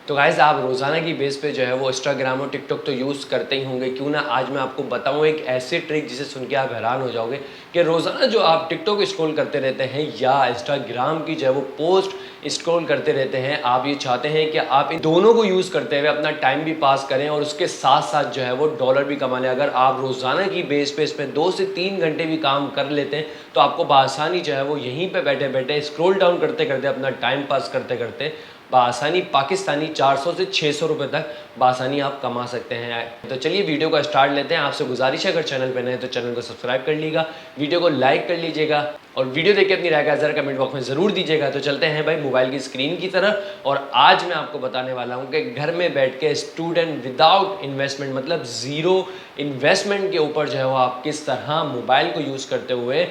तो गाइस आप रोज़ाना की बेस पे जो है वो इंस्टाग्राम और टिकटॉक तो यूज़ करते ही होंगे। क्यों ना आज मैं आपको बताऊँ एक ऐसी ट्रिक जिसे सुन के आप हैरान हो जाओगे कि रोज़ाना जो आप टिकटॉक स्क्रॉल करते रहते हैं या इंस्टाग्राम की जो है वो पोस्ट स्क्रॉल करते रहते हैं, आप ये चाहते हैं कि आप इन दोनों को यूज़ करते हुए अपना टाइम भी पास करें और उसके साथ साथ जो है वो डॉलर भी कमा लें। अगर आप रोज़ाना की बेस पे इसमें 2 से 3 घंटे भी काम कर लेते हैं तो आपको बआसानी जो है वो यहीं पे बैठे-बैठे स्क्रॉल डाउन करते-करते अपना टाइम पास करते-करते बआसानी पाकिस्तानी 400 से 600 रुपए तक बआसानी आप कमा सकते हैं। तो चलिए वीडियो का स्टार्ट लेते हैं। आपसे गुजारिश है अगर चैनल पे नए हैं तो चैनल को सब्सक्राइब कर लीजिएगा, वीडियो को लाइक कर लीजिएगा और वीडियो देख के अपनी राय का ज़रा कमेंट बॉक्स में ज़रूर दीजिएगा। तो चलते हैं भाई मोबाइल की स्क्रीन की तरफ और आज मैं आपको बताने वाला हूँ कि घर में बैठ के स्टूडेंट विदाउट इन्वेस्टमेंट मतलब ज़ीरो इन्वेस्टमेंट के ऊपर जो है वो आप किस तरह मोबाइल को यूज़ करते हुए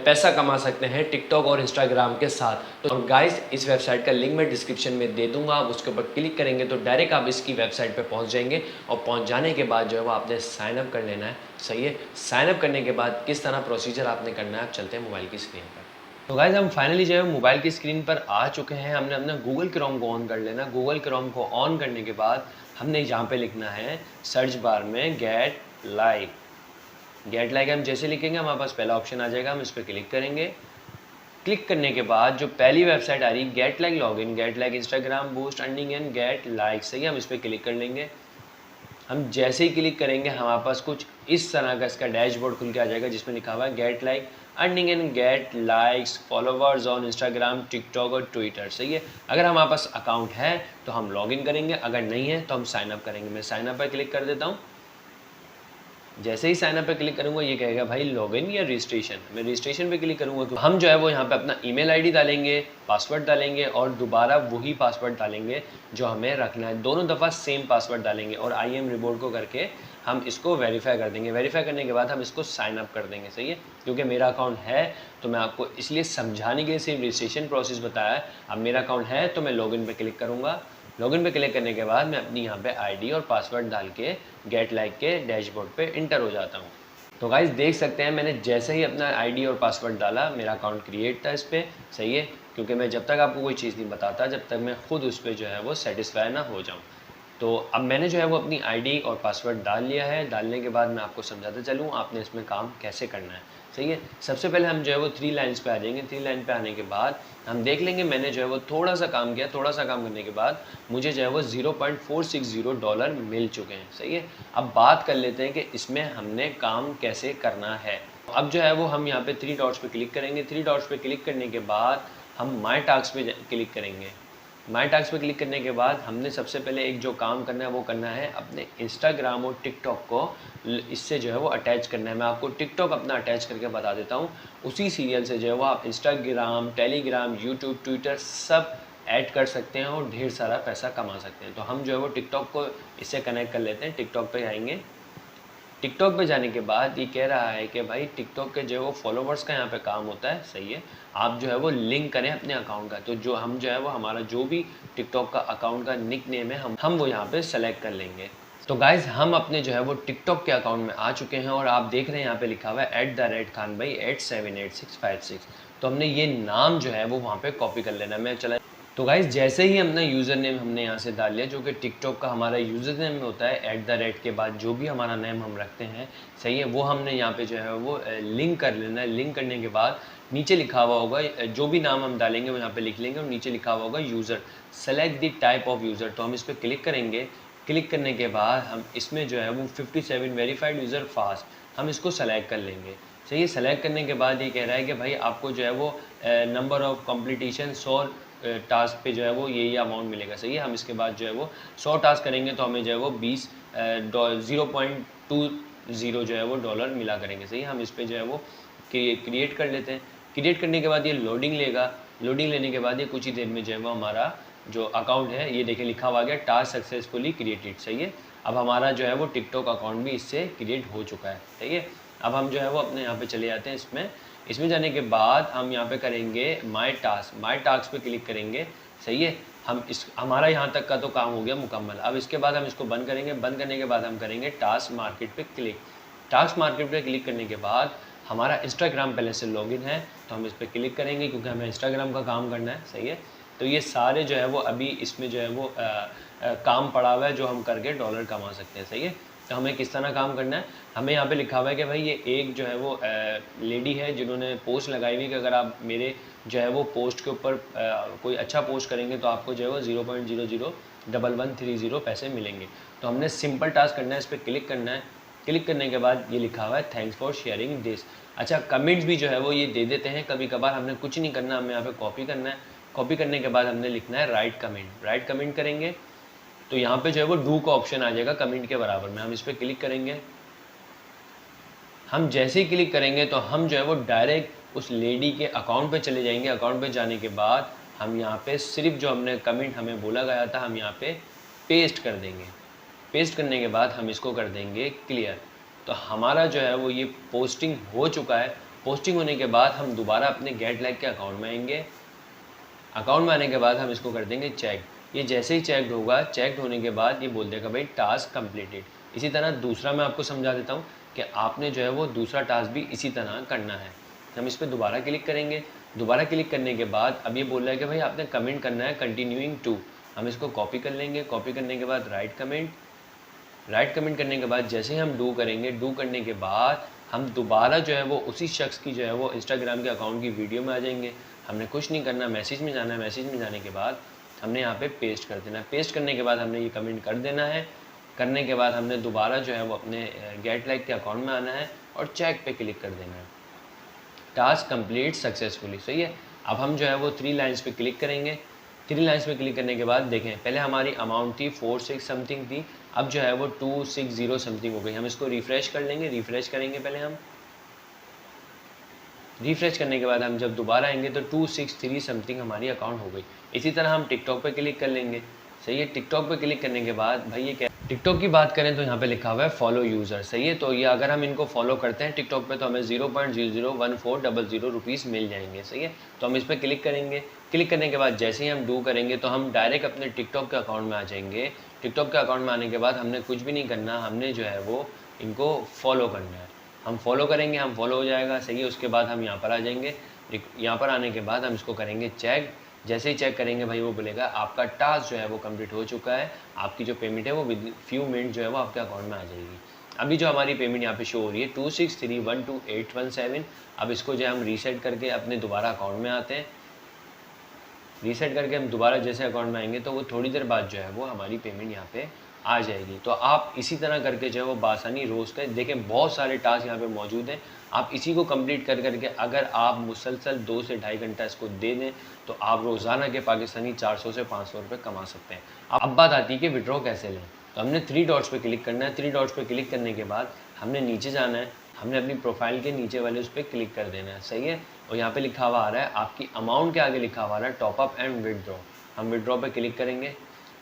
पैसा कमा सकते हैं टिकटॉक और इंस्टाग्राम के साथ। तो गाइस इस वेबसाइट का लिंक मैं डिस्क्रिप्शन में दे दूंगा, आप उसके ऊपर क्लिक करेंगे तो डायरेक्ट आप इसकी वेबसाइट पे पहुंच जाएंगे और पहुंच जाने के बाद जो है वो आपने साइन अप कर लेना है। सही है, साइन अप करने के बाद किस तरह प्रोसीजर आपने करना है, आप चलते हैं मोबाइल की स्क्रीन पर। तो गाइज हम फाइनली जो है मोबाइल की स्क्रीन पर आ चुके हैं। हमने अपना गूगल क्रोम को ऑन कर लेना। गूगल क्रोम को ऑन करने के बाद हमने यहाँ पे लिखना है सर्च बार में गेट लाइक। गेट लाइक हम जैसे लिखेंगे हमारे पास पहला ऑप्शन आ जाएगा, हम इस पर क्लिक करेंगे। क्लिक करने के बाद जो पहली वेबसाइट आ रही है get like login, get like Instagram boost earning and get like, सही है, हम इस पर क्लिक कर लेंगे। हम जैसे ही क्लिक करेंगे हमारे पास कुछ इस तरह का इसका डैशबोर्ड खुल के आ जाएगा जिसमें लिखा हुआ है get like earning and get likes followers on Instagram TikTok और ट्विटर, सही है। अगर हमारे पास अकाउंट है तो हम लॉगिन करेंगे, अगर नहीं है तो हम साइन अप करेंगे। मैं साइन अप पर क्लिक कर देता हूँ। जैसे ही साइन अप पे क्लिक करूंगा ये कहेगा भाई लॉगिन या रजिस्ट्रेशन। मैं रजिस्ट्रेशन पे क्लिक करूंगा तो हम जो है वो यहाँ पे अपना ईमेल आईडी डालेंगे, पासवर्ड डालेंगे और दोबारा वही पासवर्ड डालेंगे जो हमें रखना है। दोनों दफ़ा सेम पासवर्ड डालेंगे और आई एम रिपोर्ट को करके हम इसको वेरीफाई कर देंगे। वेरीफाई करने के बाद हम इसको साइन अप कर देंगे, सही है। क्योंकि मेरा अकाउंट है तो मैं आपको इसलिए समझाने के लिए सिर्फ रजिस्ट्रेशन प्रोसेस बताया है। अब मेरा अकाउंट है तो मैं लॉगिन पे क्लिक करूँगा। लॉगिन पे क्लिक करने के बाद मैं अपनी यहाँ पे आईडी और पासवर्ड डाल के गेट लाइक के डैशबोर्ड पे इंटर हो जाता हूँ। तो गाइस देख सकते हैं मैंने जैसे ही अपना आईडी और पासवर्ड डाला मेरा अकाउंट क्रिएट था इस पर, सही है। क्योंकि मैं जब तक आपको कोई चीज़ नहीं बताता जब तक मैं खुद उस पर जो है वो सेटिस्फाई ना हो जाऊँ। तो अब मैंने जो है वो अपनी आईडी और पासवर्ड डाल लिया है। डालने के बाद मैं आपको समझाता चलूँ आपने इसमें काम कैसे करना है, सही है। सबसे पहले हम जो है वो 3 लाइन्स पे आ जाएंगे। 3 लाइन पे आने के बाद हम देख लेंगे मैंने जो है वो थोड़ा सा काम किया। थोड़ा सा काम करने के बाद मुझे जो है वो $0.460 मिल चुके हैं, सही है। अब बात कर लेते हैं कि इसमें हमने काम कैसे करना है। अब जो है वो हम यहाँ पे 3 डॉट्स पे क्लिक करेंगे। 3 डॉट्स पे क्लिक करने के बाद हम माई टास्क पे क्लिक करेंगे। माई टास्क पे क्लिक करने के बाद हमने सबसे पहले एक जो काम करना है वो करना है अपने इंस्टाग्राम और टिकटॉक को इससे जो है वो अटैच करना है। मैं आपको टिकटॉक अपना अटैच करके बता देता हूँ। उसी सीरियल से जो है वो आप इंस्टाग्राम, टेलीग्राम, यूट्यूब, ट्विटर सब ऐड कर सकते हैं और ढेर सारा पैसा कमा सकते हैं। तो हम जो है वो टिकटॉक को इससे कनेक्ट कर लेते हैं। टिकटॉक पे आएंगे। टिकटॉक पे जाने के बाद ये कह रहा है कि भाई टिकटॉक के जो है वो फॉलोवर्स का यहाँ पे काम होता है, सही है। आप जो है वो लिंक करें अपने अकाउंट का। तो जो हम जो है वो हमारा जो भी टिकटॉक का अकाउंट का निक नेम है हम वो यहाँ पे सेलेक्ट कर लेंगे। तो गाइज हम अपने जो है वो टिकटॉक के अकाउंट में आ चुके हैं और आप देख रहे हैं यहाँ पे लिखा हुआ है @खान भाई 878656। तो हमने ये नाम जो है वो वहाँ पे कॉपी कर लेना। मैं चला तो गाइज जैसे ही अपना यूज़र नेम हमने यहाँ से डाल लिया जो कि टिकटॉक का हमारा यूज़र नेम होता है @ के बाद जो भी हमारा नेम हम रखते हैं, सही है, वो हमने यहाँ पे जो है वो लिंक कर लेना है। लिंक करने के बाद नीचे लिखा हुआ होगा जो भी नाम हम डालेंगे वो यहाँ पे लिख लेंगे और नीचे लिखा हुआ होगा user, select the type of user. तो हम इस पर क्लिक करेंगे। क्लिक करने के बाद हम इसमें जो है वो 57 वेरीफाइड यूज़र फास्ट हम इसको सेलेक्ट कर लेंगे, सही है। सेलेक्ट करने के बाद ये कह रहा है कि भाई आपको जो है वो नंबर ऑफ कम्प्लीटेशन 100 टास्क पे जो है वो ये अमाउंट मिलेगा, सही है। हम इसके बाद जो है वो 100 टास्क करेंगे तो हमें जो है वो 0.20 जो है वो डॉलर मिला करेंगे, सही है। हम इस पर जो है वो क्रिएट कर लेते हैं। क्रिएट करने के बाद ये लोडिंग लेगा। लोडिंग लेने के बाद ये कुछ ही देर में जो है वो हमारा जो अकाउंट है ये देखिए लिखा हुआ गया टास्क सक्सेसफुली क्रिएटेड, सही है। अब हमारा जो है वो टिकटॉक अकाउंट भी इससे क्रिएट हो चुका है, सही है। अब हम जो है वो अपने यहाँ पे चले जाते हैं। इसमें जाने के बाद हम यहाँ पे करेंगे माई टास्क पे क्लिक करेंगे, सही है। हमारा यहाँ तक का तो काम हो गया मुकम्मल। अब इसके बाद हम इसको बंद करेंगे। बंद करने के बाद हम करेंगे टास्क मार्केट पे क्लिक। टास्क मार्केट पे क्लिक करने के बाद हमारा इंस्टाग्राम पहले से लॉगिन है तो हम इस पर क्लिक करेंगे क्योंकि हमें इंस्टाग्राम का काम करना है, सही है। तो ये सारे जो है वो अभी इसमें जो है वो काम पड़ा हुआ है जो हम करके डॉलर कमा सकते हैं। सही है, तो हमें किस तरह काम करना है, हमें यहाँ पे लिखा हुआ है कि भाई ये एक जो है वो लेडी है जिन्होंने पोस्ट लगाई हुई कि अगर आप मेरे जो है वो पोस्ट के ऊपर कोई अच्छा पोस्ट करेंगे तो आपको जो है वो 0.001130 पैसे मिलेंगे। तो हमने सिंपल टास्क करना है, इस पर क्लिक करना है। क्लिक करने के बाद ये लिखा हुआ है थैंक्स फॉर शेयरिंग दिस। अच्छा, कमेंट्स भी जो है वो ये दे देते हैं कभी कभार, हमने कुछ नहीं करना, हमें यहाँ पे कॉपी करना है। कॉपी करने के बाद हमने लिखना है राइट कमेंट। राइट कमेंट करेंगे तो यहाँ पे जो है वो डू का ऑप्शन आ जाएगा कमेंट के बराबर में, हम इस पर क्लिक करेंगे। हम जैसे ही क्लिक करेंगे तो हम जो है वो डायरेक्ट उस लेडी के अकाउंट पे चले जाएंगे। अकाउंट पे जाने के बाद हम यहाँ पे सिर्फ जो हमने कमेंट हमें बोला गया था हम यहाँ पे पेस्ट कर देंगे। पेस्ट करने के बाद हम इसको कर देंगे क्लियर। तो हमारा जो है वो ये पोस्टिंग हो चुका है। पोस्टिंग होने के बाद हम दोबारा अपने गेट लाइक के अकाउंट में आएंगे। अकाउंट में आने के बाद हम इसको कर देंगे चेक। ये जैसे ही चेकड होगा, चेकड होने के बाद ये बोल देगा भाई टास्क कंप्लीटेड। इसी तरह दूसरा मैं आपको समझा देता हूँ कि आपने जो है वो दूसरा टास्क भी इसी तरह करना है। हम इस पर दोबारा क्लिक करेंगे। दोबारा क्लिक करने के बाद अब ये बोल रहा है कि भाई आपने कमेंट करना है कंटिन्यूइंग टू। हम इसको कॉपी कर लेंगे। कॉपी करने के बाद राइट कमेंट। राइट कमेंट करने के बाद जैसे ही हम डू करेंगे, डू करने के बाद हम दोबारा जो है वो उसी शख्स की जो है वो इंस्टाग्राम के अकाउंट की वीडियो में आ जाएंगे। हमने कुछ नहीं करना, मैसेज में जाना है। मैसेज में जाने के बाद हमने यहाँ पे पेस्ट कर देना है। पेस्ट करने के बाद हमने ये कमेंट कर देना है। करने के बाद हमने दोबारा जो है वो अपने गेट लाइक के अकाउंट में आना है और चेक पे क्लिक कर देना है। Task complete successfully. सही है, अब हम जो है वो 3 लाइन्स पे क्लिक करेंगे। 3 लाइन्स पे क्लिक करने के बाद देखें, पहले हमारी अमाउंट थी 46 समथिंग थी, अब जो है वो 260 समथिंग हो गई। हम इसको रिफ़्रेश कर लेंगे। रिफ़्रेश करेंगे पहले हम। रिफ़्रेश करने के बाद हम जब दोबारा आएंगे तो 263 समथिंग हमारी अकाउंट हो गई। इसी तरह हम टिकटॉक पे क्लिक कर लेंगे। सही है, टिकटॉक पे क्लिक करने के बाद भाई ये क्या, टिकटॉक की बात करें तो यहाँ पे लिखा हुआ है फॉलो यूज़र। सही है, तो ये अगर हम इनको फॉलो करते हैं टिकटॉक पे तो हमें 0.001400 रुपीज़ मिल जाएंगे। सही है, तो हम इस पर क्लिक करेंगे। क्लिक करने के बाद जैसे ही हम डू करेंगे तो हम डायरेक्ट अपने टिकटॉक के अकाउंट में आ जाएंगे। टिकटॉक के अकाउंट में आने के बाद हमने कुछ भी नहीं करना, हमने जो है वो इनको फॉलो करना है। हम फॉलो करेंगे, हम फॉलो हो जाएगा। सही है, उसके बाद हम यहाँ पर आ जाएंगे। यहाँ पर आने के बाद हम इसको करेंगे चेक। जैसे ही चेक करेंगे भाई वो बोलेगा आपका टास्क जो है वो कंप्लीट हो चुका है, आपकी जो पेमेंट है वो विद फ्यू मिनट जो है वो आपके अकाउंट में आ जाएगी। अभी जो हमारी पेमेंट यहाँ पे शो हो रही है 263122817। अब इसको जो है हम रीसेट करके अपने दोबारा अकाउंट में आते हैं। रीसेट करके हम दोबारा जैसे अकाउंट में आएंगे तो वो थोड़ी देर बाद जो है वो हमारी पेमेंट यहाँ पे आ जाएगी। तो आप इसी तरह करके जो है वो बासानी रोज़ का देखें, बहुत सारे टास्क यहाँ पे मौजूद हैं। आप इसी को कंप्लीट कर करके अगर आप मुसलसल 2 से ढाई घंटा इसको दे दें तो आप रोज़ाना के पाकिस्तानी 400 से 500 रुपये कमा सकते हैं। अब बात आती है कि विड्रॉ कैसे लें। तो हमने 3 डॉट्स पे क्लिक करना है। 3 डॉट्स पे क्लिक करने के बाद हमने नीचे जाना है। हमने अपनी प्रोफाइल के नीचे वाले उस पर क्लिक कर देना है। सही है, और यहाँ पे लिखा हुआ आ रहा है आपकी अमाउंट के आगे लिखा हुआ आ रहा है टॉप अप एंड विड्रॉ। हम विड्रॉ पे क्लिक करेंगे।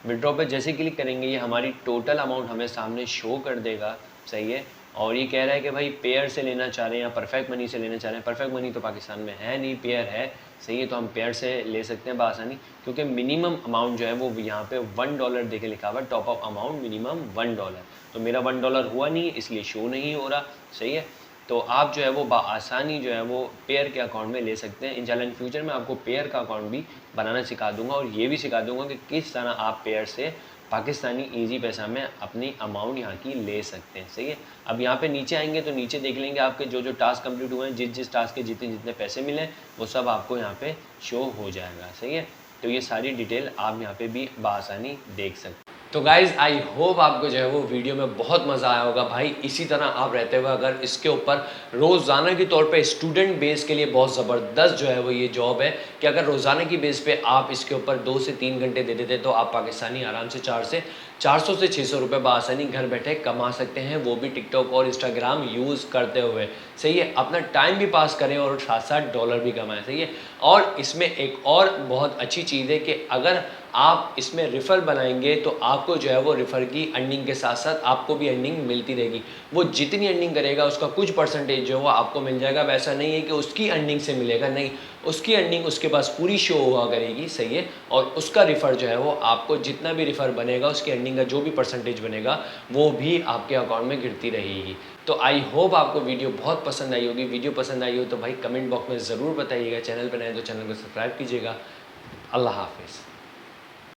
विड्रॉ पे जैसे क्लिक करेंगे ये हमारी टोटल अमाउंट हमें सामने शो कर देगा। सही है, और ये कह रहा है कि भाई पेयर से लेना चाह रहे हैं या परफेक्ट मनी से लेना चाह रहे हैं। परफेक्ट मनी तो पाकिस्तान में है नहीं, पेयर है। सही है, तो हम पेयर से ले सकते हैं बआसानी, क्योंकि मिनिमम अमाउंट जो है वो यहाँ पे $1 देके लिखा हुआ है, टॉप अप अमाउंट मिनिमम $1। तो मेरा $1 हुआ नहीं इसलिए शो नहीं हो रहा। सही है, तो आप जो है वो बआसानी जो है वो पेयर के अकाउंट में ले सकते हैं। इंशाल्लाह इन फ्यूचर में आपको पेयर का अकाउंट भी बनाना सिखा दूंगा और ये भी सिखा दूंगा कि किस तरह आप पेयर से पाकिस्तानी इजी पैसा में अपनी अमाउंट यहाँ की ले सकते हैं। सही है, अब यहाँ पे नीचे आएंगे तो नीचे देख लेंगे आपके जो जो टास्क कंप्लीट हुए हैं, जिस टास्क के जितने जितने पैसे मिले वो सब आपको यहाँ पे शो हो जाएगा। सही है, तो ये सारी डिटेल आप यहाँ पे भी बआसानी देख सकते हैं। तो गाइज़ आई होप आपको जो है वो वीडियो में बहुत मज़ा आया होगा। भाई इसी तरह आप रहते हुए अगर इसके ऊपर रोज़ाना के तौर पे स्टूडेंट बेस के लिए बहुत ज़बरदस्त जो है वो ये जॉब है कि अगर रोज़ाना की बेस पे आप इसके ऊपर 2 से 3 घंटे दे देते तो आप पाकिस्तानी आराम से 400 से 600 रुपये बआसानी घर बैठे कमा सकते हैं, वो भी टिकटॉक और इंस्टाग्राम यूज़ करते हुए। सही है, अपना टाइम भी पास करें और साथ साथ डॉलर भी कमाएं। सही है, और इसमें एक और बहुत अच्छी चीज़ है कि अगर आप इसमें रिफ़र बनाएंगे तो आपको जो है वो रिफ़र की अर्निंग के साथ साथ आपको भी अर्निंग मिलती रहेगी। वो जितनी अर्निंग करेगा उसका कुछ परसेंटेज जो है वो आपको मिल जाएगा। वैसा नहीं है कि उसकी अर्निंग से मिलेगा, नहीं, उसकी अर्निंग उसके पास पूरी शो हुआ करेगी। सही है, और उसका रिफ़र जो है वो आपको जितना भी रिफ़र बनेगा उसकी अर्निंग का जो भी परसेंटेज बनेगा वो भी आपके अकाउंट में गिरती रहेगी। तो आई होप आपको वीडियो बहुत पसंद आई होगी। वीडियो पसंद आई हो तो भाई कमेंट बॉक्स में ज़रूर बताइएगा। चैनल पर नए तो चैनल को सब्सक्राइब कीजिएगा। अल्लाह हाफिज़।